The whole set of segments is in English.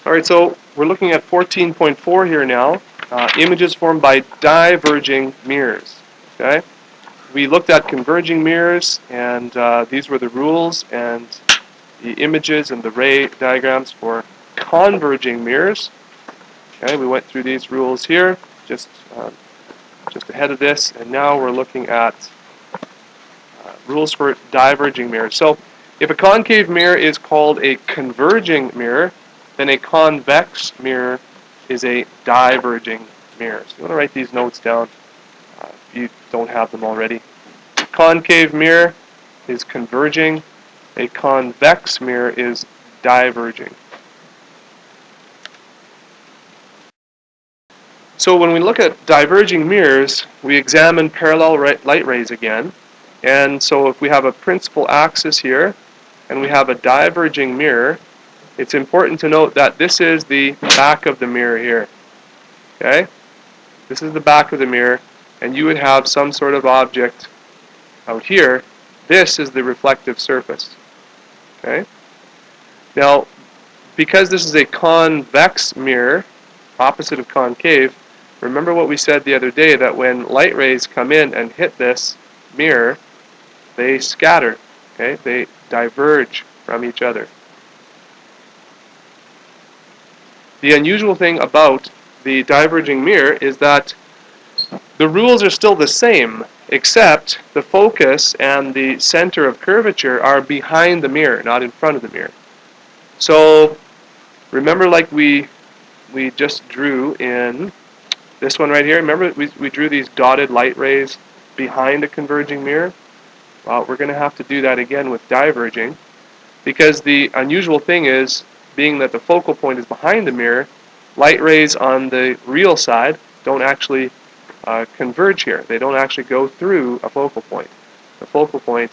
All right, so we're looking at 14.4 here now. Images formed by diverging mirrors. Okay, we looked at converging mirrors, and these were the rules and the images and the ray diagrams for converging mirrors. Okay, we went through these rules here, just ahead of this, and now we're looking at rules for diverging mirrors. So, if a concave mirror is called a converging mirror, then a convex mirror is a diverging mirror. So you want to write these notes down if you don't have them already. Concave mirror is converging. A convex mirror is diverging. So when we look at diverging mirrors, we examine parallel light rays again. And so if we have a principal axis here, and we have a diverging mirror, it's important to note that this is the back of the mirror here. Okay? This is the back of the mirror, and you would have some sort of object out here. This is the reflective surface. Okay? Now, because this is a convex mirror, opposite of concave, remember what we said the other day, that when light rays come in and hit this mirror, they scatter. Okay? They diverge from each other. The unusual thing about the diverging mirror is that the rules are still the same, except the focus and the center of curvature are behind the mirror, not in front of the mirror. So remember, like we just drew in this one right here, remember we drew these dotted light rays behind a converging mirror? Well, we're going to have to do that again with diverging, because the unusual thing is, being that the focal point is behind the mirror, light rays on the real side don't actually converge here. They don't actually go through a focal point. The focal point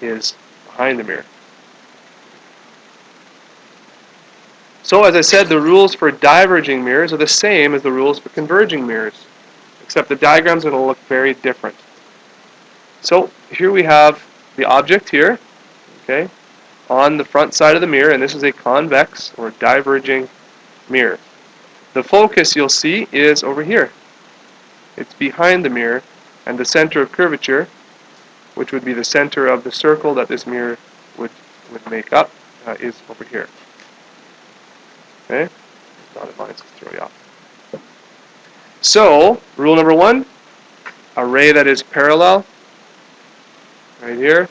is behind the mirror. So as I said, the rules for diverging mirrors are the same as the rules for converging mirrors, except the diagrams are going to look very different. So here we have the object here, okay, on the front side of the mirror, and this is a convex or diverging mirror. The focus, you'll see, is over here. It's behind the mirror, and the center of curvature, which would be the center of the circle that this mirror would make up, is over here. Okay? Dotted lines to throw you off. So, rule number 1, a ray that is parallel, right here.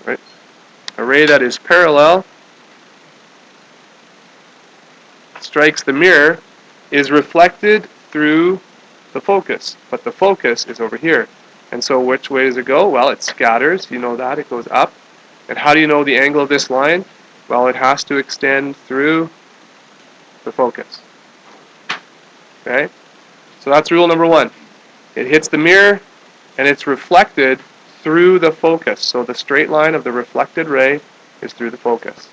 Right? A ray that is parallel strikes the mirror, is reflected through the focus, but the focus is over here. And so which way does it go? Well, it scatters, you know that, it goes up. And how do you know the angle of this line? Well, it has to extend through the focus. Okay? So that's rule number 1. It hits the mirror, and it's reflected through the focus. So the straight line of the reflected ray is through the focus.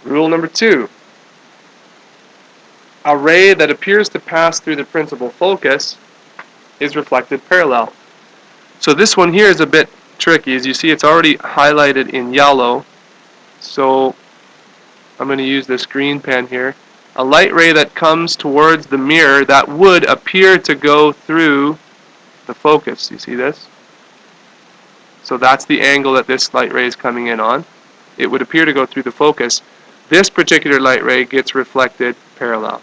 Rule number 2. A ray that appears to pass through the principal focus is reflected parallel. So this one here is a bit tricky. As you see, it's already highlighted in yellow. So I'm going to use this green pen here. A light ray that comes towards the mirror that would appear to go through the focus. You see this? So that's the angle that this light ray is coming in on. It would appear to go through the focus. This particular light ray gets reflected parallel.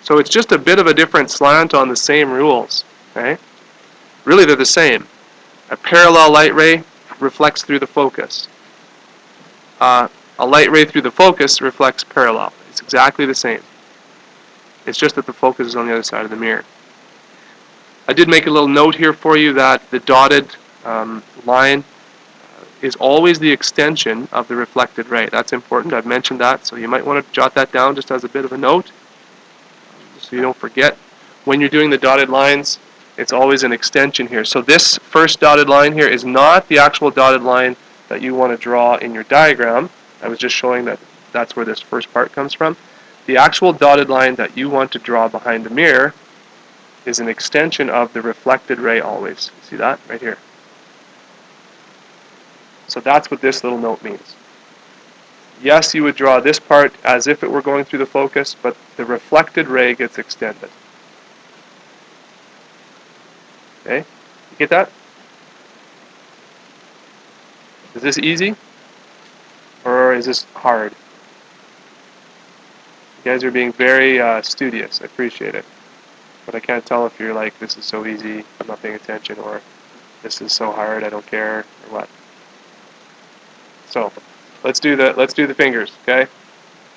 So it's just a bit of a different slant on the same rules. Okay? Really, they're the same. A parallel light ray reflects through the focus. A light ray through the focus reflects parallel. It's exactly the same. It's just that the focus is on the other side of the mirror. I did make a little note here for you that the dotted line is always the extension of the reflected ray. That's important. I've mentioned that, so you might want to jot that down just as a bit of a note, so you don't forget. When you're doing the dotted lines, it's always an extension here. So this first dotted line here is not the actual dotted line that you want to draw in your diagram. I was just showing that that's where this first part comes from. The actual dotted line that you want to draw behind the mirror is an extension of the reflected ray always. See that right here? So that's what this little note means. Yes, you would draw this part as if it were going through the focus, but the reflected ray gets extended. Okay? You get that? Is this easy? Or is this hard? You guys are being very studious. I appreciate it. But I can't tell if you're like, this is so easy, I'm not paying attention, or this is so hard, I don't care, or what. So, let's do the fingers, okay?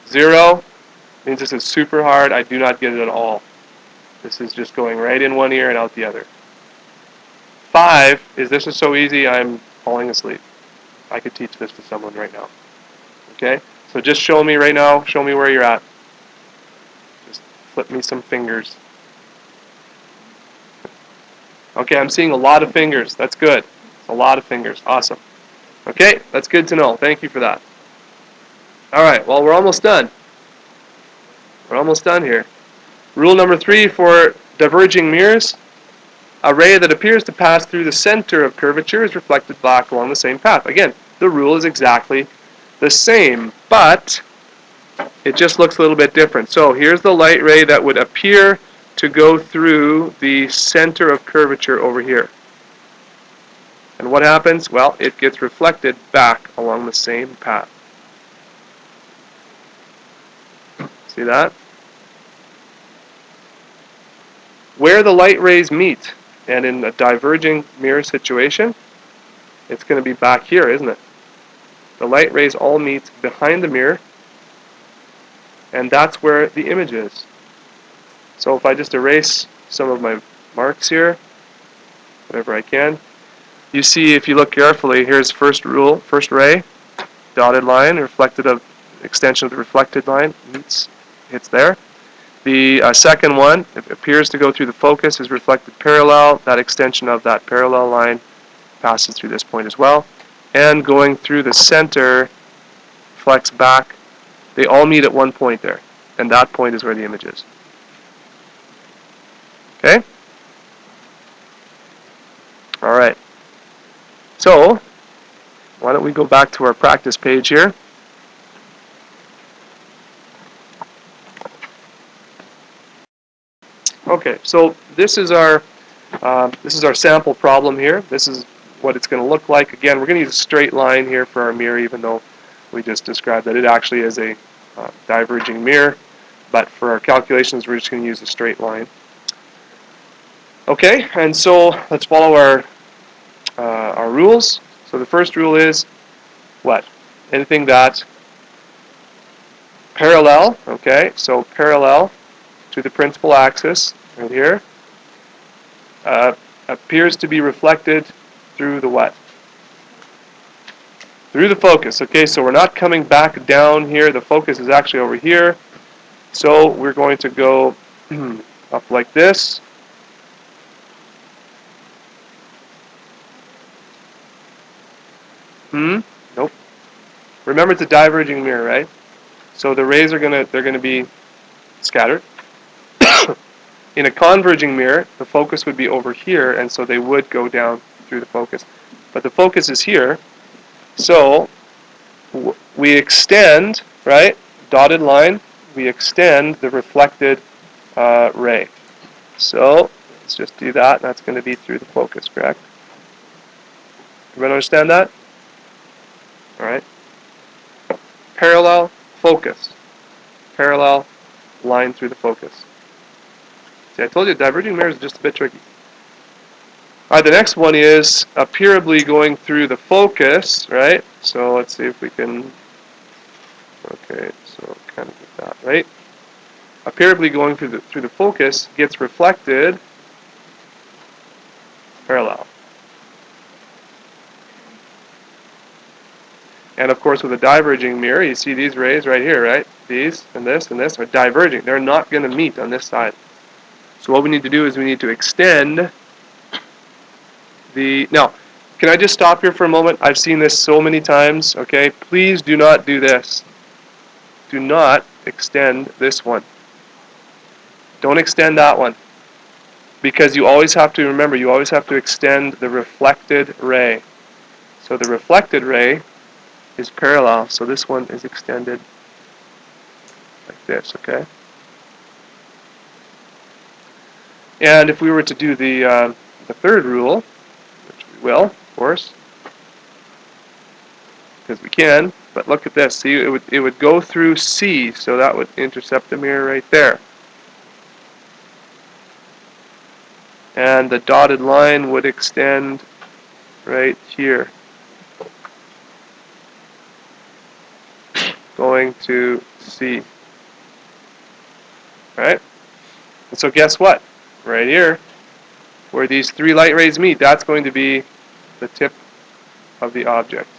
0 means this is super hard, I do not get it at all. This is just going right in one ear and out the other. 5 is this is so easy, I'm falling asleep. I could teach this to someone right now. Okay? So just show me right now, show me where you're at. Just flip me some fingers. Okay, I'm seeing a lot of fingers. That's good. It's a lot of fingers. Awesome. Okay, that's good to know. Thank you for that. Alright, well, we're almost done. We're almost done here. Rule number 3 for diverging mirrors. A ray that appears to pass through the center of curvature is reflected back along the same path. Again, the rule is exactly the same, but it just looks a little bit different. So here's the light ray that would appear to go through the center of curvature over here. And what happens? Well, it gets reflected back along the same path. See that? Where the light rays meet, and in a diverging mirror situation, it's going to be back here, isn't it? The light rays all meet behind the mirror, and that's where the image is. So if I just erase some of my marks here, whatever I can, you see if you look carefully, here's first ray, dotted line, extension of the reflected line, hits there. The second one, it appears to go through the focus, is reflected parallel. That extension of that parallel line passes through this point as well. And going through the center, reflects back. They all meet at one point there. And that point is where the image is. Okay? Alright. So, why don't we go back to our practice page here. Okay, so this is our sample problem here. This is what it's going to look like. Again, we're going to use a straight line here for our mirror, even though we just described that it actually is a diverging mirror. But for our calculations, we're just going to use a straight line. Okay, and so let's follow our rules. So the first rule is what? Anything that parallel. Okay, so parallel to the principal axis right here appears to be reflected through the what? Through the focus. Okay, so we're not coming back down here. The focus is actually over here. So we're going to go up like this. Nope. Remember, it's a diverging mirror, right? So the rays are they're gonna be scattered. In a converging mirror, the focus would be over here, and so they would go down through the focus. But the focus is here, so we extend, right, dotted line, we extend the reflected ray. So let's just do that. That's going to be through the focus, correct? Everyone understand that? All right. Parallel, focus. Parallel, line through the focus. See, I told you diverging mirrors is just a bit tricky. All right, the next one is appearably going through the focus, right? So let's see if we can, okay, so kind of get that, right? Appearably going through the focus gets reflected parallel. And of course with a diverging mirror, you see these rays right here, right? These and this are diverging. They're not going to meet on this side. So what we need to do is we need to extend now, can I just stop here for a moment? I've seen this so many times, okay? Please do not do this. Do not extend this one. Don't extend that one. because you always have to remember, you always have to extend the reflected ray. So the reflected ray is parallel, so this one is extended like this, okay? And if we were to do the third rule, which we will, of course, because we can, but look at this. See, it would go through C, so that would intercept the mirror right there. And the dotted line would extend right here, going to C. Right? And so guess what? Right here, where these three light rays meet, that's going to be the tip of the object.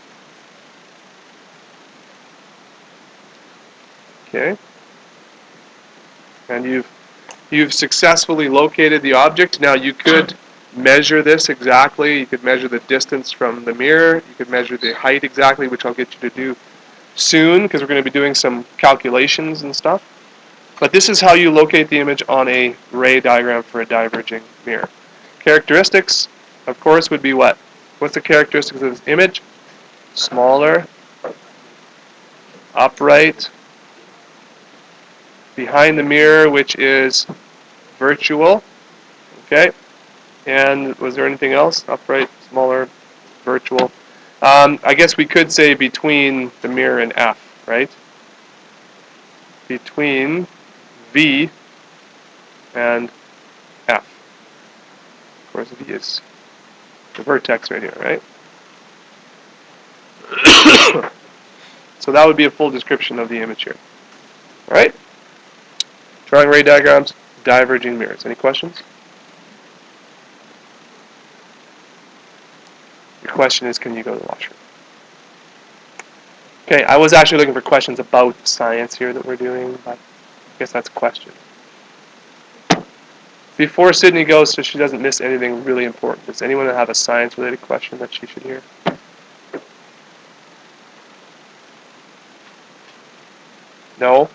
Okay? And you've successfully located the object. Now you could measure this exactly. You could measure the distance from the mirror. You could measure the height exactly, which I'll get you to do soon, because we're going to be doing some calculations and stuff. But this is how you locate the image on a ray diagram for a diverging mirror. Characteristics, of course, would be what? What's the characteristics of this image? Smaller, upright, behind the mirror, which is virtual. Okay? And was there anything else? Upright, smaller, virtual. I guess we could say between the mirror and F, right? Between V and F. Of course, V is the vertex right here, right? So that would be a full description of the image here. All right? Drawing ray diagrams, diverging mirrors. Any questions? Your question is, can you go to the washroom? Okay, I was actually looking for questions about science here that we're doing, but I guess that's a question. Before Sydney goes, so she doesn't miss anything really important, does anyone have a science-related question that she should hear? No?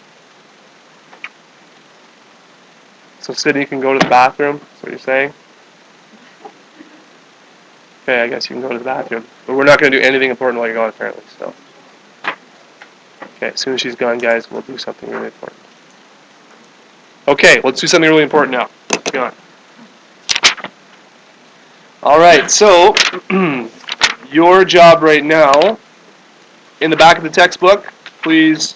So Sydney can go to the bathroom, that's what you're saying? Okay, I guess you can go to the bathroom. But we're not going to do anything important while you're gone, apparently, so. Okay, as soon as she's gone, guys, we'll do something really important. Okay, let's do something really important now. Go on. All right, so your job right now, in the back of the textbook, please.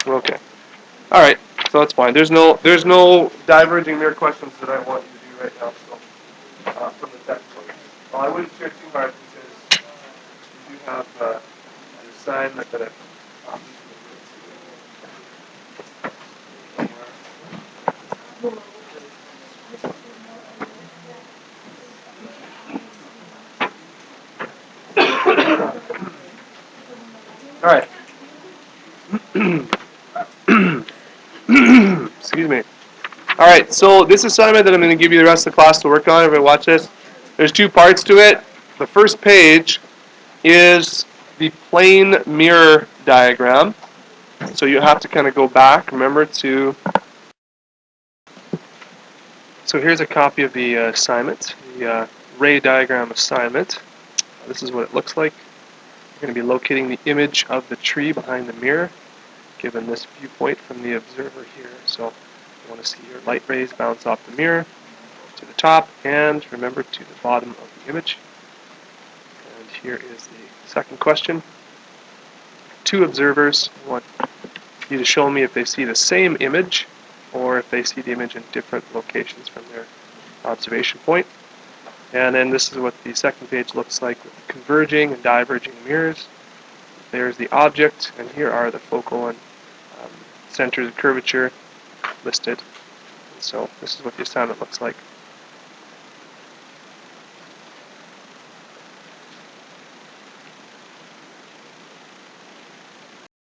Okay. All right. So that's fine. There's no diverging mirror questions that I want you to do right now. So from the textbook. Well, I wouldn't share too hard because you do have an assignment that I've copied. All right. Excuse me. All right, so this assignment that I'm going to give you the rest of the class to work on, everybody watch this. There's two parts to it. The first page is the plane mirror diagram. So you have to kind of go back, remember to... So here's a copy of the assignment, the ray diagram assignment. This is what it looks like. You're going to be locating the image of the tree behind the mirror, given this viewpoint from the observer here. So you want to see your light rays bounce off the mirror to the top, and remember to the bottom of the image. And here is the second question. Two observers. I want you to show me if they see the same image or if they see the image in different locations from their observation point. And then this is what the second page looks like with converging and diverging mirrors. There's the object, and here are the focal and centers of curvature listed. And so this is what the assignment looks like.